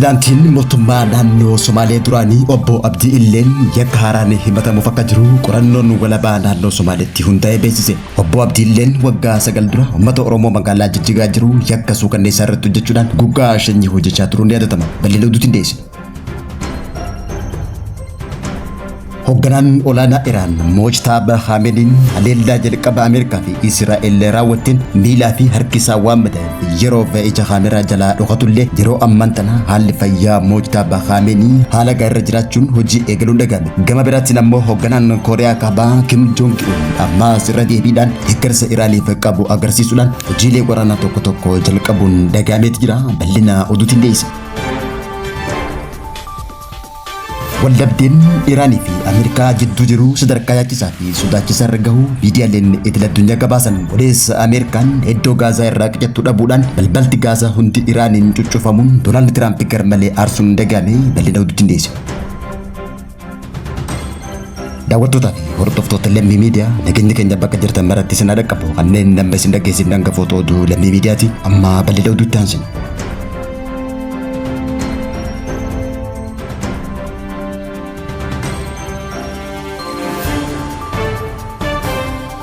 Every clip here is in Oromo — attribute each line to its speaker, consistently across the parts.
Speaker 1: Pirezidaantiin mootummaa naannoo Somaalee duraanii obbo Abdii Illeen yakka haaraan himatamuuf akka jiru qorannoon walabaa naannoo Somaaleetti hundaa'ee beeksise. Obbo Abdii Illeen waggaa 9 dura uummata Oromoo magaalaa Jijjigaa jiru yakka suukanneessaa irratti hojjechuudhaan guggaa shanyii hojjechaa turuun ni yaadatama. Bal'ina oduutiin dhiyeessina. Hoogganaan olaanaa Iraan Mojtaba Khameneiin haleellaa jalqaba Ameerikaa fi Israa'el raawwatteen miilaa fi harki isaa waan madaa'eef yeroo ija kaameraa jalaa dhokatullee yeroo ammaan tana haalli fayyaa Mojtaba Khamenei haala gaarii jiraachuun hojii eegaluun dhagahame. Gama biraatiin ammoo hoogganaan Kooriyaa Kaabaa Kim Jong Un ammas irra deebiidhaan deeggarsa Iraaniif qabu agarsiisuudhaan hojiilee waraanaa tokko tokko jalqabuun dhagahameeti jira. Bal'ina oduutiin dhiyeessina. Waldhabdeen Iraanii fi Ameerikaa jidduu jiru sadarkaa yaachisaa fi sodaachisaa irra gahu miidiyaaleen idil addunyaa gabaasan. Odeessa Ameerikaan iddoo Gaazaa irraa qicattuu dhabuudhaan balbalti Gaazaa hundi Iraaniin cuccufamuun Doonaald Tiraamp garmalee aarsuun dhagahame. Bal'ina oduutiin dhiyeessina. Daawwattootaa fi hordoftoota Lammii Miidiyaa nageenya keenya bakka jirtan maratti isin dhaqqabu kanneen nama isin dhageessifne hangafoota oduu Lammii Miidiyaati. Amma bal'ina oduutti aansina.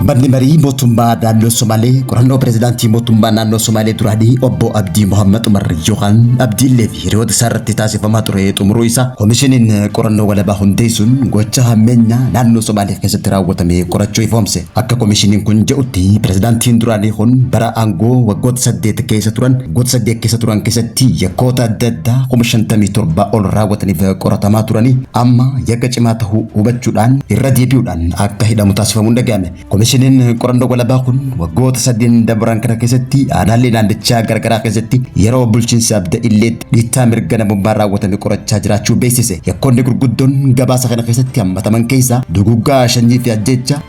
Speaker 1: Manni marii mootummaa naannoo Somaalee qorannoo pirezidaantii mootummaa naannoo Somaalee duraanii obbo Abdii Mohaammed Umar yookaan Abdii Illee fi hiriyoota isaa irratti taasifamaa ture xumuruu isaa koomishiniin qorannoo walabaa hundeessuun gocha hammeenyaa naannoo Somaalee keessatti raawwatame qorachuu ifoomse. Akka koomishiniin kun jedhutti pirezidaantiin duraanii kun bara aangoo waggoota 8 keessa turan keessatti yakkoota adda addaa 57 ol raawwataniif qoratamaa turanii amma yakka cimaa ta'uu hubachuudhaan irra deebi'uudhaan akka hidhamu taasifamuun dhagahame. Koomishiniin qorannoo walabaa kun waggoota 8 dabran kana keessatti aanaalee naannichaa garagaraa keessatti yeroo bulchiinsa Abdii Illee dhiittaa mirga namummaa raawwatame qorachaa jiraachuu beeksise. Yakkoonni gurguddoon gabaasa kana keessatti hammataman keessaa duguggaa shanyii fi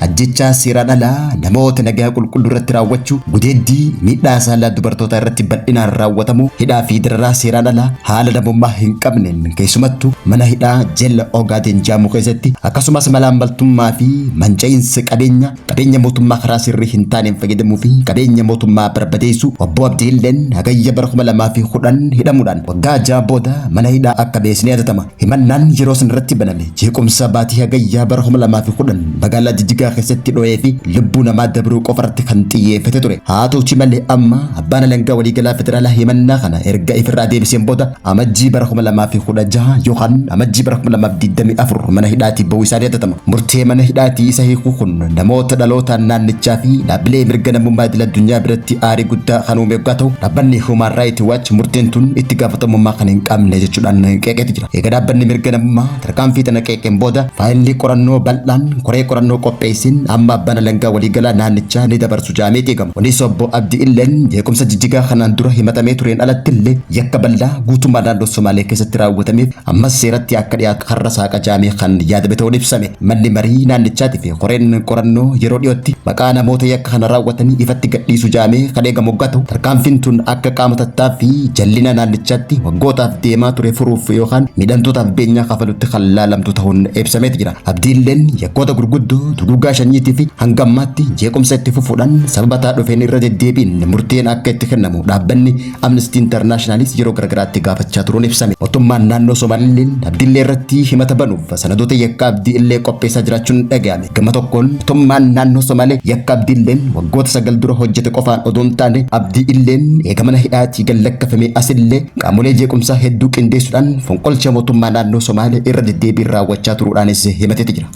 Speaker 1: ajjechaa seeraan alaa namoota nagaa qulqulluu irratti raawwachuu, gudeeddii, miidhaa saalaa dubartootaa irratti bal'inaan raawwatamu, hidhaa fi dararaa seeraan alaa haala namummaa hin qabneen keessumattuu mana hidhaa jela Ogaaden Jaamuu keessatti akkasumas malaammaltummaa fi manca'iinsa qabeenya mootummaa karaa sirrii hin taaneen fayyadamuu fi qabeenya mootummaa barbadeessuu. Obbo Abdii Illeen hagayya bara 2010 hidhamuudhaan waggaa 6 booda mana hidhaa akka ba'e ni yaadatama. Himannaan yeroo san irratti baname jeequmsa baatii hagayyaa bara 2010 magaalaa Jijjigaa keessatti dho'ee fi lubbuu namaa dabruu qofarratti kan xiyyeeffate ture. Haa ta'uutii malee amma abbaan alangaa waliigalaa federaalaa himannaa kana erga ifirraa deebiseen booda amajjii bara 2016 yookaan amajjii bara 2024 mana hidhaatii ba'uu isaa ni yaadatama. Murtee mana hidhaatii isa hiikuu kun namoota dhalootaan naannichaa fi dhaabbilee mirga namummaa idil addunyaa biratti aarii guddaa kan uume yoggaa ta'u dhaabbanni Human Rights Watch murteen tun itti gaafatamummaa kan hin qabne jechuudhaan qeeqeetti jira. Egaa dhaabbanni mirga namummaa tarkaanfii tana qeeqeen booda faayilli qorannoo bal'aan koree qorannoo qopheessin amma abbaan alangaa waliigalaa naannichaa ni dabarsu jedhameeti eegama. Kunis obbo Abdii Illeen jeequmsa Jijjigaa kanaan dura himatamee tureen alatti illee yakka bal'aa guutummaa naannoo Somaalee keessatti raawwatameef ammas seeratti akka dhiyaatu har'a saaqa jedhamee kan yaadame ta'uun ibsame. Manni marii naannichaatii fi koreen qorannoo yeroo dhiyootti maqaa namoota yakka kana raawwatanii ifatti gadhiisu jedhamee kan eegamu yoggaa ta'u tarkaanfiin tun akka qaama tattaaffii jallina naannichaatti waggootaaf deemaa ture furuuf yookaan miidhamtootaaf beenyaa kafalutti kan laalamtu ta'uun ibsameeti jira. Abdii Illeen yakkoota gurguddoo duguggaa shanyiitii fi hanga ammaatti jeequmsa itti fufuudhaan sababa taa dhufeen irra deddeebiin murteen akka itti kennamu dhaabbanni Amnesty Internationalis yeroo garagaraatti gaafachaa turuun ibsame. Mootummaan naannoo Somaalilleen Abdii Illee irratti himata banuuf sanadoota yakka Abdii Illee qopheessaa jiraachuun dhagahame. Gama tokkoon mootummaan naannoo Somaalee yakka Abdii Illeen waggoota 9 dura hojjete qofaan odoo hin taane Abdii Illeen eega mana hidhaatii gallakkifame asillee qaamolee jeequmsaa hedduu qindeessuudhaan fonqolcha mootummaa naannoo Somaalee irra deddeebiin raawwachaa turuudhaanis himateeti jira.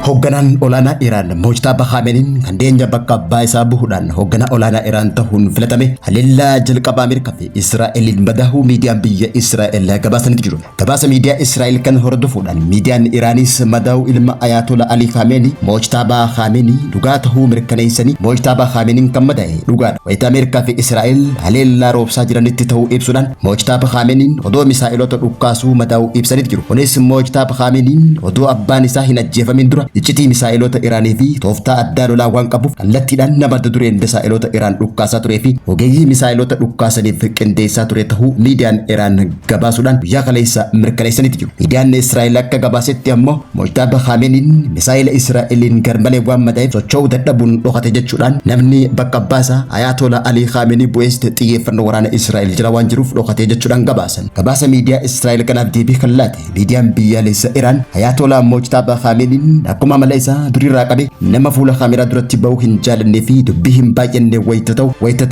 Speaker 1: Hoogganaan olaanaa Iraan Mojtaba Khameneiin kan deenya bakka abbaa isaa bu'uudhaan hoogganaa olaanaa Iraan ta'uun filatame haleellaa jalqaba Ameerikaa fi Israa'eliin madahuu miidiyaan biyya Israa'el gabaasanitti jiru. Gabaasa miidiyaa Israa'el kan hordofuudhaan miidiyaan Iraanis madahuu ilma Ayatollah Ali Khamenei Mojtaba Khamenei dhugaa ta'uu mirkaneessanii Mojtaba Khameneiin kan madaa'e dhugaadha. Wayita Ameerikaa fi Israa'el haleellaa roobsaa jiranitti ta'uu ibsuudhaan Mojtaba Khameneiin odoo misaa'ilota dhukkaasuu madahuu ibsanitti jiru. Kunis Mojtaba Khameneiin odoo abbaan isaa hin ajjeefamin dura iccitii misaa'ilota Iraanii fi tooftaa addaa lolaa waan qabuuf kallattiidhaan nama dureen misaa'ilota Iraan dhukkaasaa turee fi ogeeyyii misaa'ilota dhukkaasaniif qindeessaa ture tahuu miidiyaan Iraan gabaasuudhaan guyyaa kaleessa mirkaneessaniiti jiru. Miidiyaan Israa'el akka gabaasetti ammoo Mojtaba Khameneiin misaa'ila Israa'eliin garmalee waan mada'eef socho'uu dadhabuun dhokate jechuudhaan namni bakka baasaa Ayatollah Ali Khamenei bu'ees xiyyeeffannoo waraana Israa'el jala waan jiruuf dhokate jechuudhaan gabaasan. Gabaasa miidiyaa Israa'el kanaaf deebii kan laate miidiyaan biyyaalessa Iraan Ayatollah Mojtaba Khameneiin akkuma mala isaa durirraa qabe nama fuula kaameraa duratti ba'uu hin jaalannee fi dubbii hin baay'anne wayita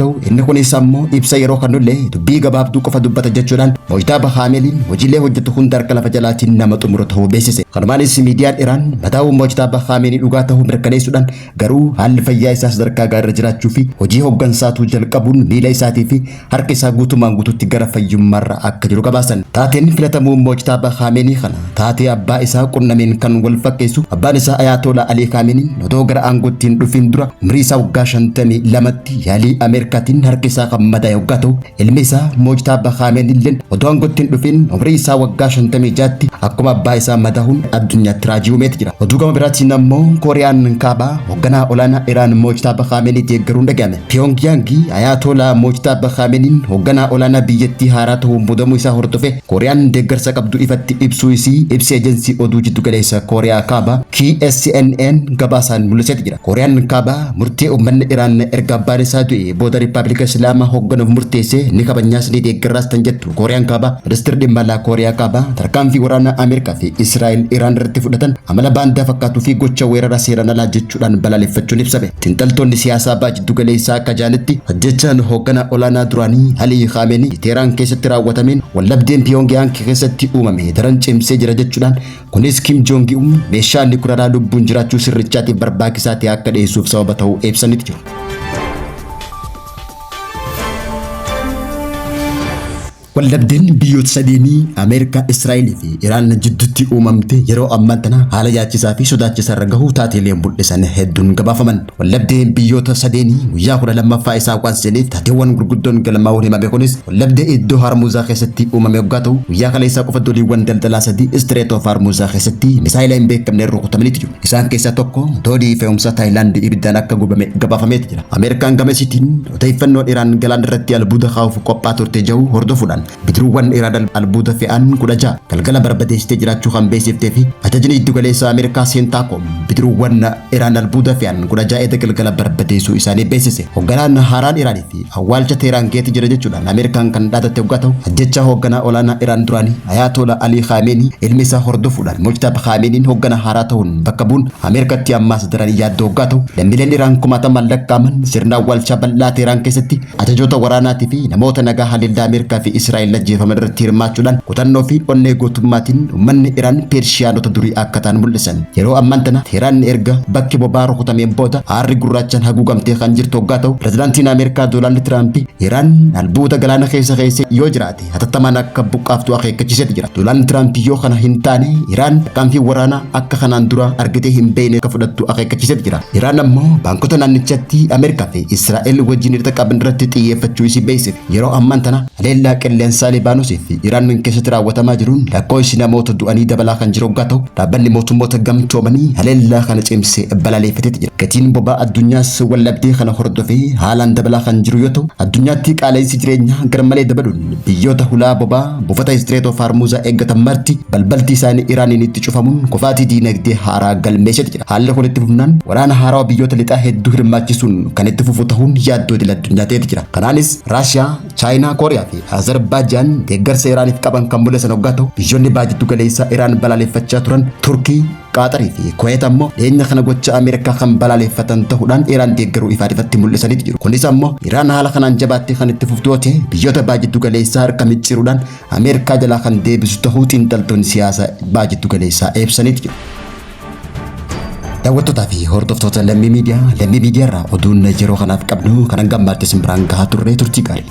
Speaker 1: ta'u inni kunis ammoo ibsa yeroo kanullee dubbii gabaabduu qofa dubbata jechuudhaan Mojtaba Khameneiin hojiilee hojjetu hunda harka lafa jalaatiin nama xumuru ta'uu beeksise. Kanumaanis miidiyaan Iraan mataa'uu Mojtaba Khamenei dhugaa ta'uu mirkaneessuudhaan garuu haalli fayyaa isaa sadarkaa gaarii irra jiraachuu fi hojii hooggansaatu jalqabuun miila isaatii fi harka isaa guutumaan guututti gara fayyummaarra akka jiru gabaasan. Taateen filatamuu Mojtaba Khamenei kana taatee abbaa isaa qunnameen kan wal fakkeessu. Abbaan isaa Ayatollah Ali Khamenei odoo gara aangootti hin dhufin dura umrii isaa waggaa 52tti yaalii Ameerikaatiin harki isaa kan madaa'e yoggaa ta'u ilmi isaa Mojtaba Khamenei illee odoo aangootti hin dhufin umrii isaa waggaa 56tti akkuma abbaa isaa madaa'uun addunyaatti raajii uumeeti jira. Oduu gama biraatiin ammoo Kooriyaan kaabaa hoogganaa olaanaa Iraan Mojtaba Khamenei deeggaruun dhagahame. Pyongyang Ayatollah Mojtaba Khameneiin hoogganaa olaanaa biyyattii haaraa ta'uun muudamuu isaa hordofee Kooriyaan deeggarsa qabdu ifatti ibsuu isii ibsi ejensi oduu jiddu galeessa Kooriyaa kaabaa KCNN gabaasaan mul'iseeti jira. Kooriyaan kaabaa murtee uummanni Iraan erga abbaan isaa du'e booda Riippaabilika Islaamaa hoogganuuf murteessee ni kabajnaas ni deeggarraas tan jettu Kooriyaan kaabaa ministeerri dhimma alaa Kooriyaa kaabaa tarkaanfii waraanaa Ameerikaa fi Israa'el Iraan irratti fudhatan amala baandaa fakkaatuu fi gocha weerara seeraan alaa jechuudhaan balaaleffachuun ibsame. Xiinxaltoonni siyaasaa jiddu galeessaa akka jaanitti hojjechaan hoogganaa olaanaa duraanii Ali Khamenei Teheraan keessatti raawwatameen wallabdeen Pyongyang keessatti uumame daran cimsee jira jechuudhaan kunis Kim Jong Un meeshaa nukleeraa lubbuun jiraachuu sirrichaatiif barbaachisaa ta'e akka dhiyeessuuf sababa ta'uu ibsaniiti jiru. Wallabdeen biyyoota sadeenii Ameerikaa, Israa'el fi Iraan jidduutti uumamte yeroo ammaa tana haala yaachisaa fi sodaachisaa irra gahuu taateeleen mul'isan hedduun gabaafaman. Wallabdeen biyyoota sadeenii guyyaa 12ffaa isaa waan seeneef taateewwan gurguddoon galmaa'uun himame kunis wallabdee iddoo Harmuzaa keessatti uumame yoggaa ta'u guyyaa kaleessaa qofa dooniiwwan daldalaa sadii Strait of Harmuzaa keessatti misaayila hin beekamne rukutamaniiti jiru. Isaan keessaa tokko doonii fe'umsa Taayilaand ibiddaan akka gubame gabaafameeti jira. Ameerikaan gama isiitiin odeeffannoon Iraan galaana irratti albuuda kaa'uuf qophaa turte jiru hordofuudhaan bidiruuwwan Iraan albuuda fe'an 16 galgala barbadeessitee jiraachuu kan beeksiftee fi ajajni giddu galeessaa Ameerikaa Seentaakoom bidiruuwwan Iraan albuuda fe'an 16 galgala barbadeessuu isaanii beeksise. Hoogganaan haaraan Iraanii fi awwaalcha Teheraan keetti jira jechuudhaan Ameerikaan kan dhaadatte yoggaa ta'u ajjecha hoogganaa olaanaa Iraan duraanii Ayatollah Ali Khamenei ilmi isaa hordofuudhaan Mojtaba Khameneiin hoogganaa haaraa ta'uun bakka bu'uun Ameerikatti ammaas daran yaaddoo yoggaa ta'u lammiileen Iraan kumaataman lakkaa'aman sirna awwaalcha bal'aa Teheraan keessatti ajajoota waraanaatii fi namoota nagaa haleellaa Ameerikaa fi Israa'el ajjeefaman irratti hirmaachuudhaan kutannoo fi onnee gootummaatiin uummanni Iraan Pershiyaanota durii akka ta'an mul'isan. Yeroo ammaan tana Teheraan erga bakki boba'aa rukutameen booda aarri gurraachaan haguugamtee kan jirtu yoggaa ta'u pirezidaantiin Ameerikaa Doonaald Tiraamp Iraan albuuda galaana keessa yoo jiraate hatattamaan akka buqqaaftu akeekkachiiseeti jira. Doonaald Tiraamp yoo kana hin taane Iraan tarkaanfii waraanaa akka kanaan dura argitee hin beekne akka fudhattu akeekkachiiseeti jira. Iraan ammoo baankota naannichatti Ameerikaa fi Israa'el wajjin hidhata qaban irratti xiyyeeffachuu isii beeksise. Yeroo ammaan tana haleellaa qilleensaa Libaanos fi Iraan keessatti raawwatamaa jiruun lakkoofsi namoota du'anii dabalaa kan jiru yoggaa ta'u dhaabbanni mootummoota gamtoomanii haleellaa kana cimsee balaaleffateeti jira. Gatiin boba'aa addunyaas wallabdee kana hordofee haalaan dabalaa kan jiru yoo ta'u addunyaatti qaala'insi jireenyaa garmalee dabaluun biyyoota hulaa boba'aa buufata Strait of Hormuz eeggatan marti balbalti isaanii Iraaniin itti cufamuun kufaatii diinagdee haaraa galmeesseeti jira. Haalli kun itti fufnaan waraana haaraa biyyoota lixaa hedduu hirmaachisuun kan itti fufu ta'uun yaaddoo idil addunyaa ta'eeti jira. Kanaanis Raashiyaa, Chaayinaa, Kooriyaa fi Azerbaajaan deeggarsa Iraaniif qaban kan mul'isan yoggaa ta'u biyyoonni baajiddu galeessaa Iraan balaaleffachaa turan Turkii, Qaatarii fi Kuweet ammoo dhiyeenya kana gocha Ameerikaa kan balaaleffatan ta'uudhaan Iraan deeggaruu ifatti mul'isaniiti jiru. Kunis ammoo Iraan haala kanaan jabaattee kan itti fuftu yoo ta'e biyyoota baajiddu galeessaa harka micciiruudhaan Ameerikaa jalaa kan deebisu ta'uu xiinxaltoonni siyaasa baajiddu galeessaa ibsaniiti jiru. Daawwattootaa fi hordoftoota Lammii Miidiyaa irraa oduun yeroo kanaaf qabnu kan gammachiisan biraan gahaa turre turtii gaarii.